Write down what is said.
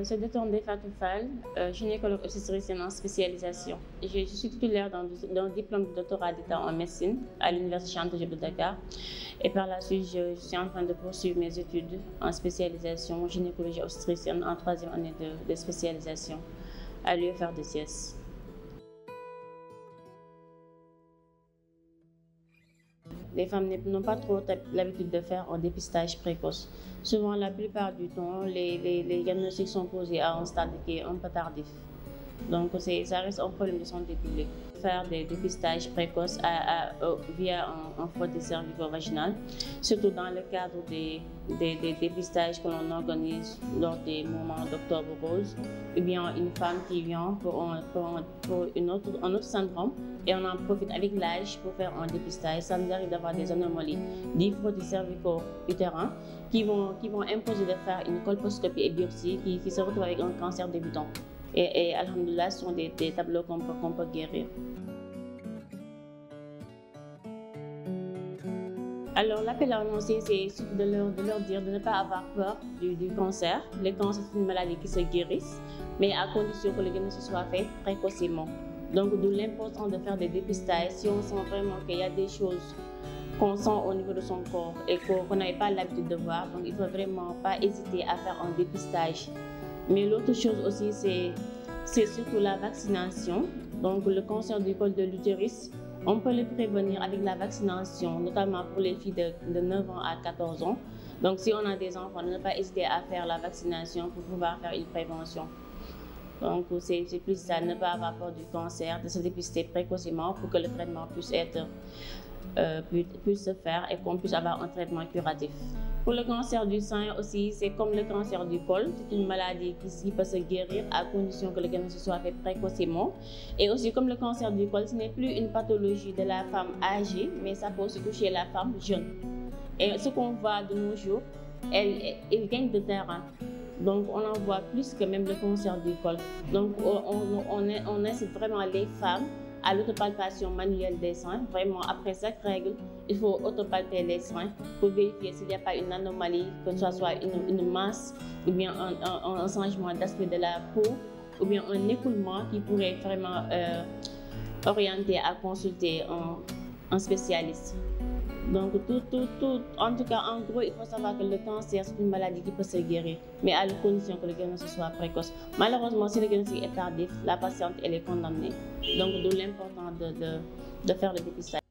C'est Dr Ndeye Fatou Fall, gynécologue obstétricienne en spécialisation. Je suis titulaire d'un diplôme de doctorat d'État en médecine à l'Université Cheikh Anta Diop de Dakar. Et par la suite, je suis en train de poursuivre mes études en spécialisation gynécologie obstétricienne en 3e année de spécialisation à l'UFR de Thiès. Les femmes n'ont pas trop l'habitude de faire un dépistage précoce. Souvent, la plupart du temps, les diagnostics sont posés à un stade qui est un peu tardif. Donc, ça reste un problème de santé publique. Faire des dépistages précoces via un frottis cervico-vaginal, surtout dans le cadre des dépistages que l'on organise lors des moments d'Octobre Rose, ou bien une femme qui vient pour un autre syndrome et on en profite avec l'âge pour faire un dépistage. Ça nous arrive d'avoir des anomalies du frottis cervico-utérin qui vont imposer de faire une colposcopie et biopsie qui se retrouvent avec un cancer débutant. Et alhamdoulilah, ce sont des tableaux qu'on peut guérir. Alors, l'appel à annoncer, c'est surtout de leur dire de ne pas avoir peur du cancer. Le cancer, c'est une maladie qui se guérit, mais à condition que le diagnostic soit fait précocement. Donc, d'où l'importance de faire des dépistages. Si on sent vraiment qu'il y a des choses qu'on sent au niveau de son corps et qu'on n'avait pas l'habitude de voir, donc il ne faut vraiment pas hésiter à faire un dépistage. Mais l'autre chose aussi, c'est surtout la vaccination. Donc, le cancer du col de l'utérus, on peut le prévenir avec la vaccination, notamment pour les filles de 9 ans à 14 ans. Donc, si on a des enfants, ne pas hésiter à faire la vaccination pour pouvoir faire une prévention. Donc, c'est plus ça, ne pas avoir peur du cancer, de se dépister précocement pour que le traitement puisse se faire et qu'on puisse avoir un traitement curatif. Pour le cancer du sein aussi, c'est comme le cancer du col, c'est une maladie qui peut se guérir à condition que le diagnostic soit fait précocement. Et aussi comme le cancer du col, ce n'est plus une pathologie de la femme âgée, mais ça peut aussi toucher la femme jeune. Et ce qu'on voit de nos jours, elle gagne de terrain. Donc on en voit plus que même le cancer du col. Donc on incite vraiment les femmes à l'autopalpation manuelle des seins. Vraiment, après chaque règle, il faut autopalper les seins pour vérifier s'il n'y a pas une anomalie, que ce soit une masse, ou bien un changement d'aspect de la peau, ou bien un écoulement qui pourrait vraiment orienter à consulter un spécialiste. Donc, en tout cas, en gros, il faut savoir que le cancer, c'est une maladie qui peut se guérir, mais à la condition que le diagnostic soit précoce. Malheureusement, si le diagnostic est tardif, la patiente elle est condamnée. Donc, d'où l'importance de faire le dépistage.